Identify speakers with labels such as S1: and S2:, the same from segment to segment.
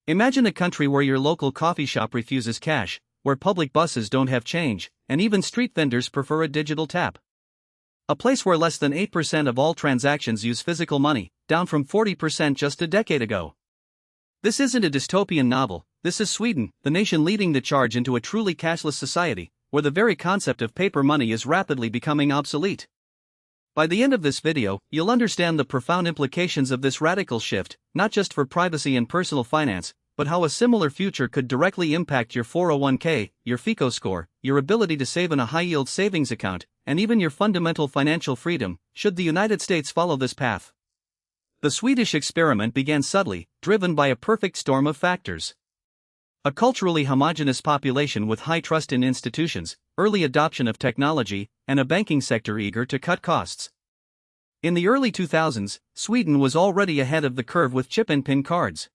S1: Imagine a country where your local coffee shop refuses cash, where public buses don't have change, and even street vendors prefer a digital tap. A place where less than 8% of all transactions use physical money, down from 40% just a decade ago. This isn't a dystopian novel, this is Sweden, the nation leading the charge into a truly cashless society, where the very concept of paper money is rapidly becoming obsolete. By the end of this video, you'll understand the profound implications of this radical shift, not just for privacy and personal finance, but how a similar future could directly impact your 401k, your FICO score, your ability to save in a high-yield savings account, and even your fundamental financial freedom, should the United States follow this path. The Swedish experiment began subtly, driven by a perfect storm of factors. A culturally homogeneous population with high trust in institutions, early adoption of technology, and a banking sector eager to cut costs. In the early 2000s, Sweden was already ahead of the curve with chip-and-pin cards.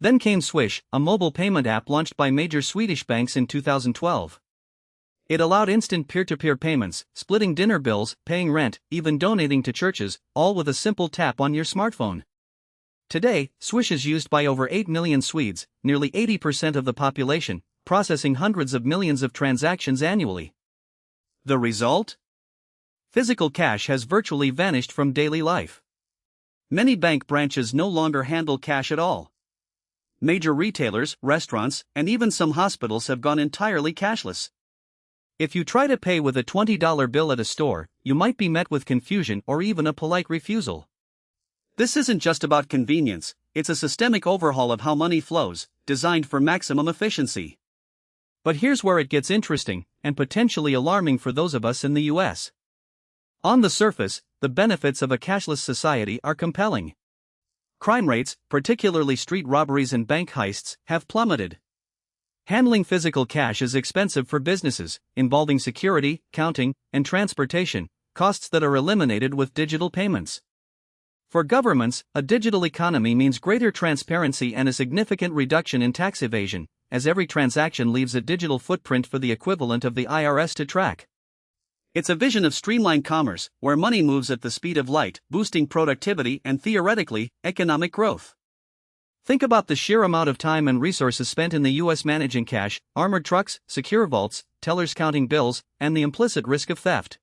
S1: Then came Swish, a mobile payment app launched by major Swedish banks in 2012. It allowed instant peer-to-peer payments, splitting dinner bills, paying rent, even donating to churches, all with a simple tap on your smartphone. Today, Swish is used by over 8 million Swedes, nearly 80% of the population, processing hundreds of millions of transactions annually. The result? Physical cash has virtually vanished from daily life. Many bank branches no longer handle cash at all. Major retailers, restaurants, and even some hospitals have gone entirely cashless. If you try to pay with a $20 bill at a store, you might be met with confusion or even a polite refusal. This isn't just about convenience, it's a systemic overhaul of how money flows, designed for maximum efficiency. But here's where it gets interesting, and potentially alarming for those of us in the US. On the surface, the benefits of a cashless society are compelling. Crime rates, particularly street robberies and bank heists, have plummeted. Handling physical cash is expensive for businesses, involving security, counting, and transportation, costs that are eliminated with digital payments. For governments, a digital economy means greater transparency and a significant reduction in tax evasion, as every transaction leaves a digital footprint for the equivalent of the IRS to track. It's a vision of streamlined commerce, where money moves at the speed of light, boosting productivity and, theoretically, economic growth. Think about the sheer amount of time and resources spent in the US managing cash, armored trucks, secure vaults, tellers counting bills, and the implicit risk of theft.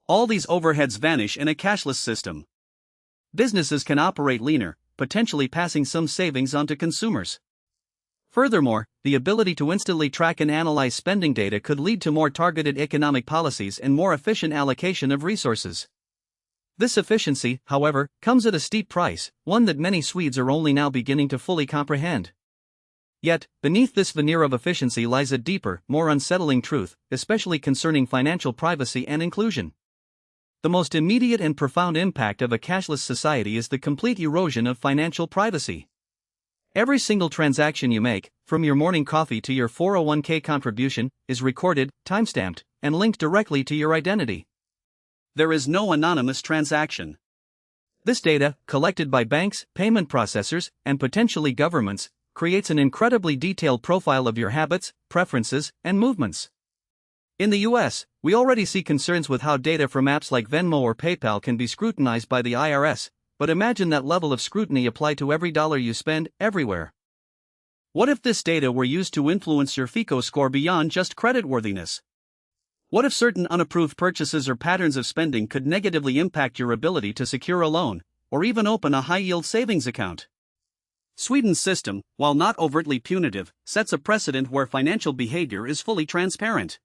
S1: All these overheads vanish in a cashless system. Businesses can operate leaner, potentially passing some savings on to consumers. Furthermore, the ability to instantly track and analyze spending data could lead to more targeted economic policies and more efficient allocation of resources. This efficiency, however, comes at a steep price, one that many Swedes are only now beginning to fully comprehend. Yet, beneath this veneer of efficiency lies a deeper, more unsettling truth, especially concerning financial privacy and inclusion. The most immediate and profound impact of a cashless society is the complete erosion of financial privacy. Every single transaction you make, from your morning coffee to your 401k contribution, is recorded, timestamped, and linked directly to your identity. There is no anonymous transaction. This data, collected by banks, payment processors, and potentially governments, creates an incredibly detailed profile of your habits, preferences, and movements. In the US, we already see concerns with how data from apps like Venmo or PayPal can be scrutinized by the IRS, but imagine that level of scrutiny applied to every dollar you spend, everywhere. What if this data were used to influence your FICO score beyond just creditworthiness? What if certain unapproved purchases or patterns of spending could negatively impact your ability to secure a loan, or even open a high-yield savings account? Sweden's system, while not overtly punitive, sets a precedent where financial behavior is fully transparent.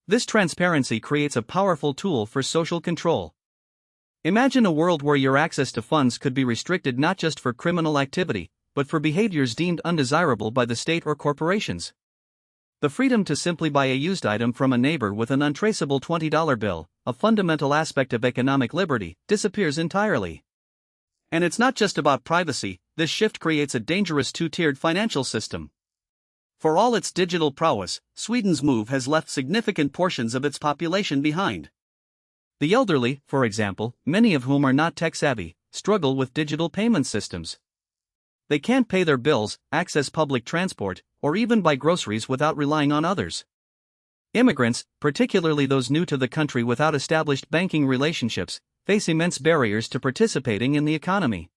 S1: This transparency creates a powerful tool for social control. Imagine a world where your access to funds could be restricted not just for criminal activity, but for behaviors deemed undesirable by the state or corporations. The freedom to simply buy a used item from a neighbor with an untraceable $20 bill, a fundamental aspect of economic liberty, disappears entirely. And it's not just about privacy, this shift creates a dangerous two-tiered financial system. For all its digital prowess, Sweden's move has left significant portions of its population behind. The elderly, for example, many of whom are not tech-savvy, struggle with digital payment systems. They can't pay their bills, access public transport, or even buy groceries without relying on others. Immigrants, particularly those new to the country without established banking relationships, face immense barriers to participating in the economy.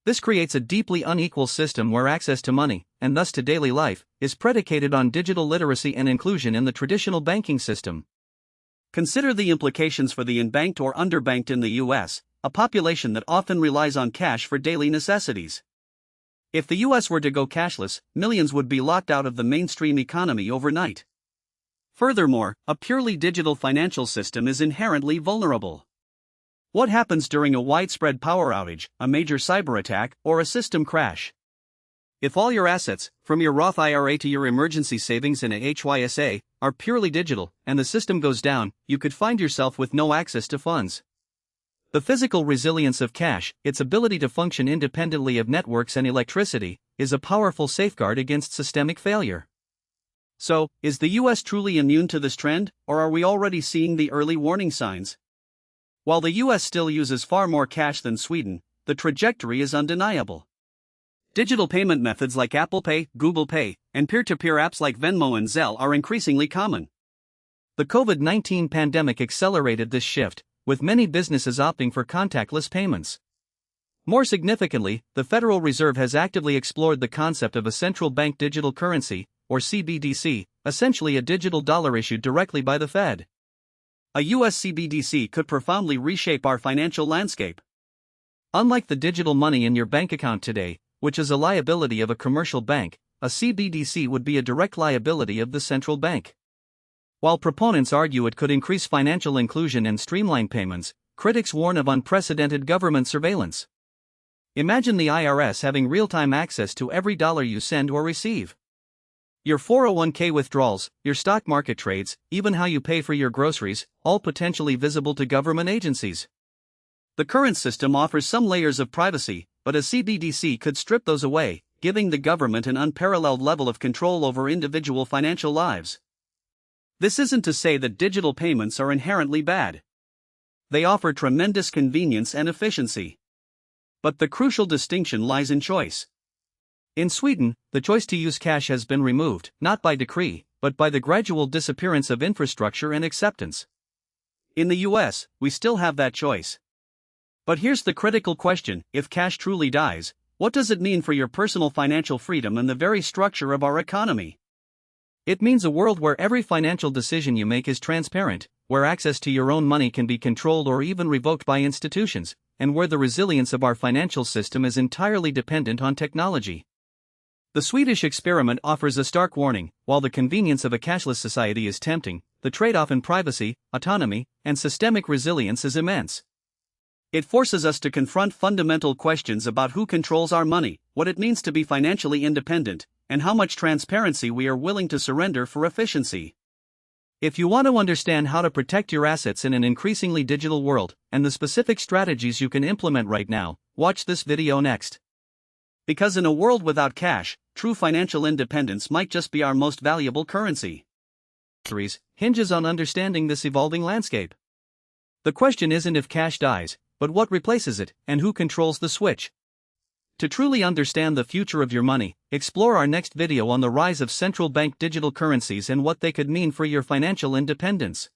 S1: This creates a deeply unequal system where access to money, and thus to daily life, is predicated on digital literacy and inclusion in the traditional banking system. Consider the implications for the unbanked or underbanked in the US, a population that often relies on cash for daily necessities. If the US were to go cashless, millions would be locked out of the mainstream economy overnight. Furthermore, a purely digital financial system is inherently vulnerable. What happens during a widespread power outage, a major cyber attack, or a system crash? If all your assets, from your Roth IRA to your emergency savings in a HYSA, are purely digital, and the system goes down, you could find yourself with no access to funds. The physical resilience of cash, its ability to function independently of networks and electricity, is a powerful safeguard against systemic failure. So, is the US truly immune to this trend, or are we already seeing the early warning signs? While the US still uses far more cash than Sweden, the trajectory is undeniable. Digital payment methods like Apple Pay, Google Pay, and peer-to-peer apps like Venmo and Zelle are increasingly common. The COVID-19 pandemic accelerated this shift, with many businesses opting for contactless payments. More significantly, the Federal Reserve has actively explored the concept of a central bank digital currency, or CBDC, essentially a digital dollar issued directly by the Fed. A US CBDC could profoundly reshape our financial landscape. Unlike the digital money in your bank account today, which is a liability of a commercial bank, a CBDC would be a direct liability of the central bank. While proponents argue it could increase financial inclusion and streamline payments, critics warn of unprecedented government surveillance. Imagine the IRS having real-time access to every dollar you send or receive. Your 401k withdrawals, your stock market trades, even how you pay for your groceries, all potentially visible to government agencies. The current system offers some layers of privacy, but a CBDC could strip those away, giving the government an unparalleled level of control over individual financial lives. This isn't to say that digital payments are inherently bad. They offer tremendous convenience and efficiency. But the crucial distinction lies in choice. In Sweden, the choice to use cash has been removed, not by decree, but by the gradual disappearance of infrastructure and acceptance. In the US, we still have that choice. But here's the critical question: if cash truly dies, what does it mean for your personal financial freedom and the very structure of our economy? It means a world where every financial decision you make is transparent, where access to your own money can be controlled or even revoked by institutions, and where the resilience of our financial system is entirely dependent on technology. The Swedish experiment offers a stark warning: while the convenience of a cashless society is tempting, the trade-off in privacy, autonomy, and systemic resilience is immense. It forces us to confront fundamental questions about who controls our money, what it means to be financially independent, and how much transparency we are willing to surrender for efficiency. If you want to understand how to protect your assets in an increasingly digital world, and the specific strategies you can implement right now, watch this video next. Because in a world without cash, true financial independence might just be our most valuable currency. Hinges on understanding this evolving landscape. The question isn't if cash dies, but what replaces it, and who controls the switch. To truly understand the future of your money, explore our next video on the rise of central bank digital currencies and what they could mean for your financial independence.